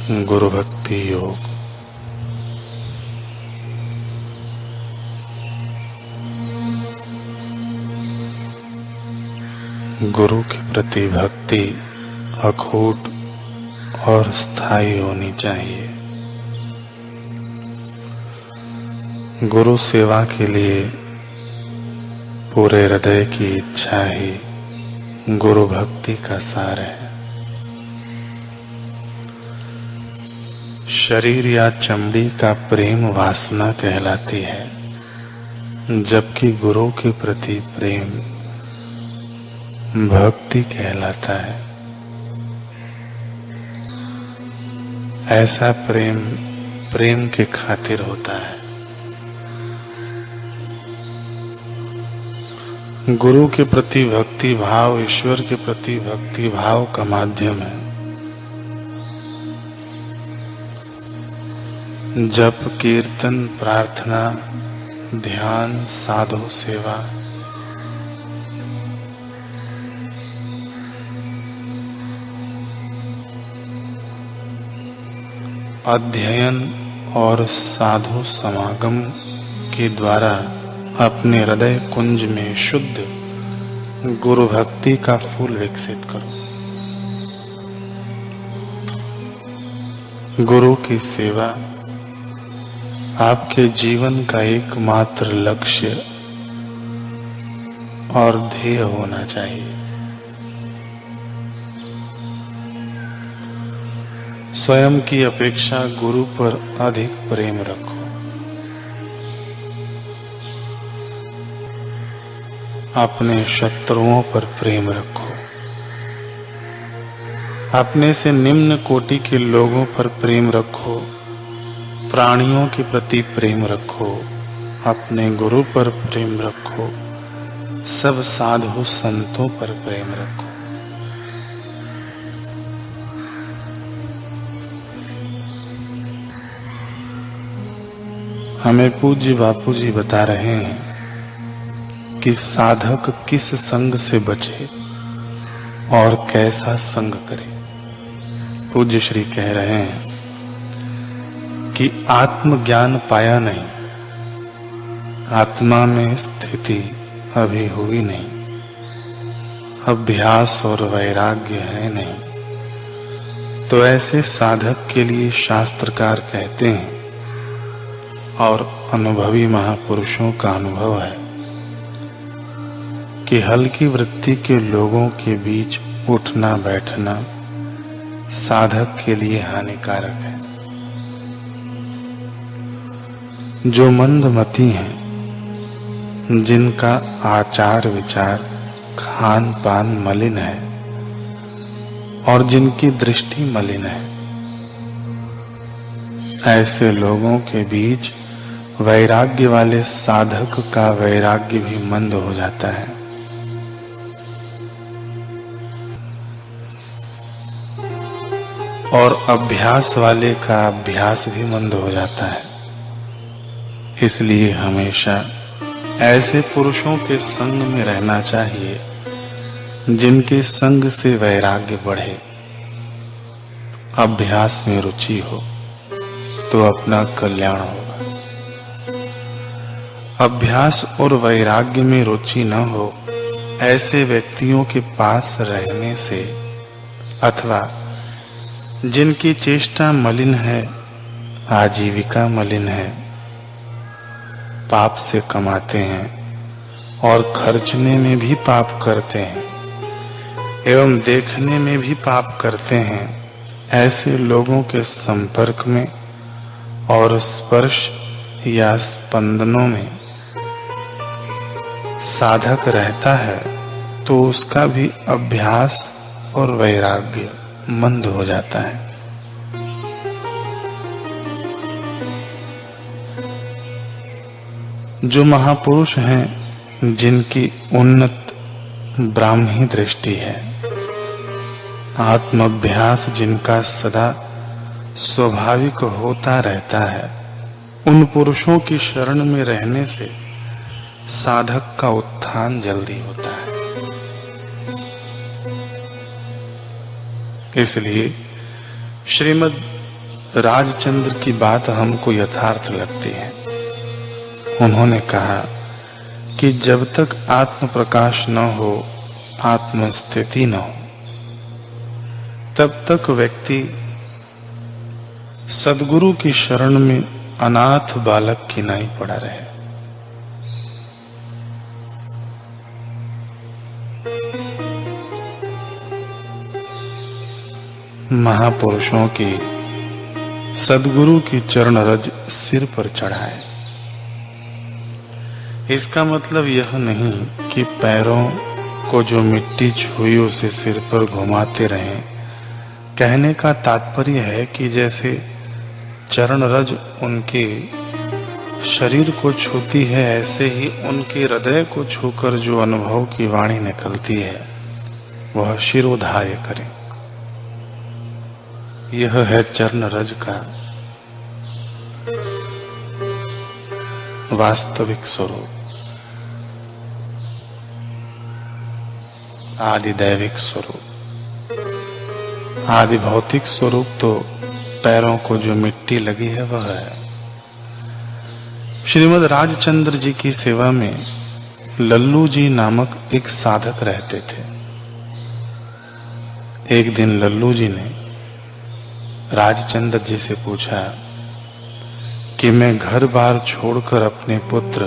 गुरु भक्ति योग। गुरु के प्रति भक्ति अखूट और स्थायी होनी चाहिए। गुरु सेवा के लिए पूरे हृदय की इच्छा ही गुरु भक्ति का सार है। शरीर या चमड़ी का प्रेम वासना कहलाती है, जबकि गुरु के प्रति प्रेम भक्ति कहलाता है। ऐसा प्रेम प्रेम के खातिर होता है। गुरु के प्रति भक्ति भाव ईश्वर के प्रति भक्ति भाव का माध्यम है। जप कीर्तन प्रार्थना ध्यान साधु सेवा अध्ययन और साधु समागम के द्वारा अपने हृदय कुंज में शुद्ध गुरु भक्ति का फूल विकसित करो। गुरु की सेवा आपके जीवन का एकमात्र लक्ष्य और ध्येय होना चाहिए। स्वयं की अपेक्षा गुरु पर अधिक प्रेम रखो। अपने शत्रुओं पर प्रेम रखो। अपने से निम्न कोटि के लोगों पर प्रेम रखो। प्राणियों के प्रति प्रेम रखो। अपने गुरु पर प्रेम रखो। सब साधु संतों पर प्रेम रखो। हमें पूज्य बापू जी बता रहे हैं कि साधक किस संग से बचे और कैसा संग करे। पूज्य श्री कह रहे हैं कि आत्मज्ञान पाया नहीं, आत्मा में स्थिति अभी हुई नहीं, अभ्यास और वैराग्य है नहीं, तो ऐसे साधक के लिए शास्त्रकार कहते हैं और अनुभवी महापुरुषों का अनुभव है कि हल्की वृत्ति के लोगों के बीच उठना बैठना साधक के लिए हानिकारक है। जो मंदमती हैं, जिनका आचार विचार खान पान मलिन है और जिनकी दृष्टि मलिन है, ऐसे लोगों के बीच वैराग्य वाले साधक का वैराग्य भी मंद हो जाता है। और अभ्यास वाले का अभ्यास भी मंद हो जाता है। इसलिए हमेशा ऐसे पुरुषों के संग में रहना चाहिए जिनके संग से वैराग्य बढ़े, अभ्यास में रुचि हो, तो अपना कल्याण होगा। अभ्यास और वैराग्य में रुचि न हो, ऐसे व्यक्तियों के पास रहने से अथवा जिनकी चेष्टा मलिन है, आजीविका मलिन है, पाप से कमाते हैं और खर्चने में भी पाप करते हैं एवं देखने में भी पाप करते हैं, ऐसे लोगों के संपर्क में और स्पर्श या स्पंदनों में साधक रहता है तो उसका भी अभ्यास और वैराग्य मंद हो जाता है। जो महापुरुष हैं, जिनकी उन्नत ब्राह्मी दृष्टि है, आत्माभ्यास जिनका सदा स्वाभाविक होता रहता है, उन पुरुषों की शरण में रहने से साधक का उत्थान जल्दी होता है। इसलिए श्रीमद् राजचंद्र की बात हमको यथार्थ लगती है। उन्होंने कहा कि जब तक आत्म प्रकाश न हो, आत्म स्थिति न हो, तब तक व्यक्ति सद्गुरु की शरण में अनाथ बालक की नाई पड़ा रहे। महापुरुषों की सद्गुरु की चरण रज सिर पर चढ़ाए। इसका मतलब यह नहीं कि पैरों को जो मिट्टी छुई उसे सिर पर घुमाते रहें। कहने का तात्पर्य है कि जैसे चरण रज उनके शरीर को छूती है, ऐसे ही उनके हृदय को छूकर जो अनुभव की वाणी निकलती है वह शिरोधार्य करें। यह है चरण रज का वास्तविक स्वरूप, आदि दैविक स्वरूप। आदि भौतिक स्वरूप तो पैरों को जो मिट्टी लगी है वह है। श्रीमद् राजचंद्र जी की सेवा में लल्लू जी नामक एक साधक रहते थे। एक दिन लल्लू जी ने राजचंद्र जी से पूछा कि मैं घर बार छोड़कर अपने पुत्र,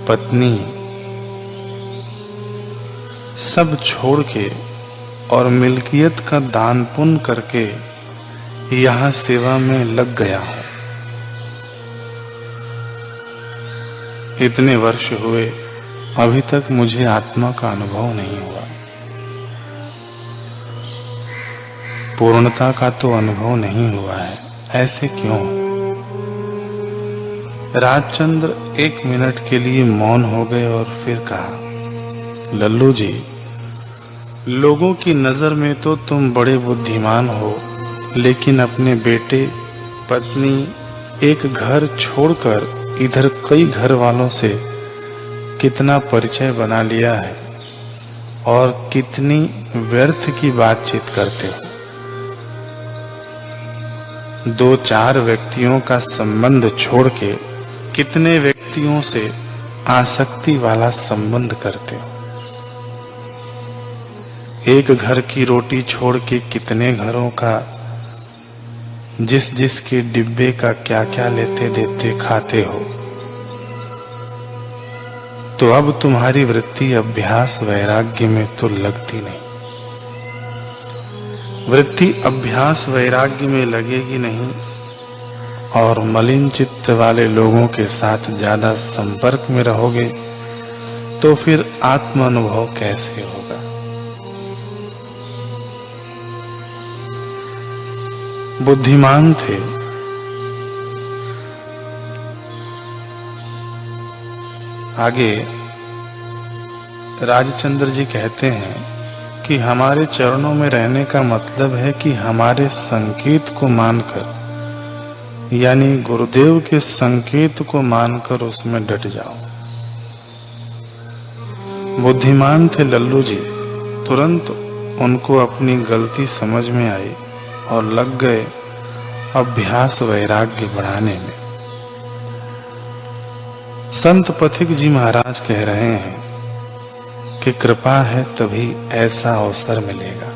पत्नी सब छोड़ के और मिल्कियत का दान पुण्य करके यहाँ सेवा में लग गया हूं। इतने वर्ष हुए अभी तक मुझे आत्मा का अनुभव नहीं हुआ। पूर्णता का तो अनुभव नहीं हुआ है, ऐसे क्यों? राजचंद्र 1 मिनट के लिए मौन हो गए और फिर कहा, लल्लू जी, लोगों की नजर में तो तुम बड़े बुद्धिमान हो, लेकिन अपने बेटे, पत्नी, एक घर छोड़कर इधर कई घर वालों से कितना परिचय बना लिया है और कितनी व्यर्थ की बातचीत करते हो। 2-4 व्यक्तियों का संबंध छोड़ के कितने व्यक्तियों से आसक्ति वाला संबंध करते हो। एक घर की रोटी छोड़ के कितने घरों का जिस के डिब्बे का क्या क्या लेते देते खाते हो। तो अब तुम्हारी वृत्ति अभ्यास वैराग्य में तो लगती नहीं। वृत्ति अभ्यास वैराग्य में लगेगी नहीं और मलिन चित्त वाले लोगों के साथ ज्यादा संपर्क में रहोगे तो फिर आत्म अनुभव कैसे होगा? बुद्धिमान थे, आगे राजचंद्र जी कहते हैं कि हमारे चरणों में रहने का मतलब है कि हमारे संकेत को मानकर, यानी गुरुदेव के संकेत को मानकर उसमें डट जाओ। बुद्धिमान थे लल्लू जी, तुरंत उनको अपनी गलती समझ में आई और लग गए अभ्यास वैराग्य बढ़ाने में। संत पथिक जी महाराज कह रहे हैं कि कृपा है तभी ऐसा अवसर मिलेगा।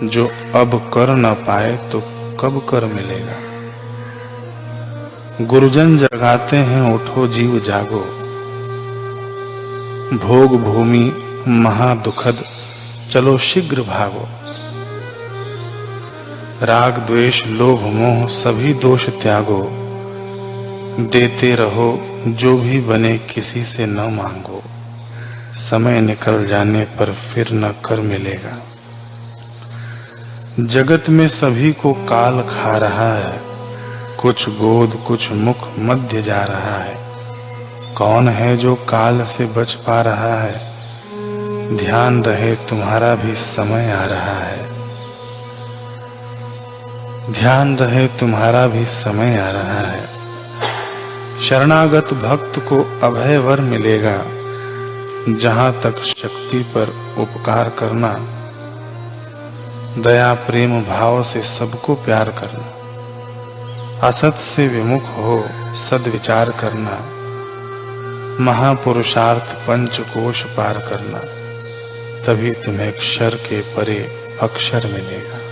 जो अब कर न पाए तो कब कर मिलेगा। गुरुजन जगाते हैं, उठो जीव जागो। भोग भूमि महा दुखद, चलो शीघ्र भागो। राग द्वेष लोभ मोह सभी दोष त्यागो। देते रहो जो भी बने, किसी से न मांगो। समय निकल जाने पर फिर न कर मिलेगा। जगत में सभी को काल खा रहा है, कुछ गोद कुछ मुख मध्य जा रहा है। कौन है जो काल से बच पा रहा है? ध्यान रहे तुम्हारा भी समय आ रहा है। ध्यान रहे तुम्हारा भी समय आ रहा है। शरणागत भक्त को अभय वर मिलेगा। जहां तक शक्ति पर उपकार करना, दया प्रेम भाव से सबको प्यार करना, असत से विमुख हो सद विचार करना, महापुरुषार्थ पंचकोश पार करना, तभी तुम्हें अक्षर के परे अक्षर मिलेगा।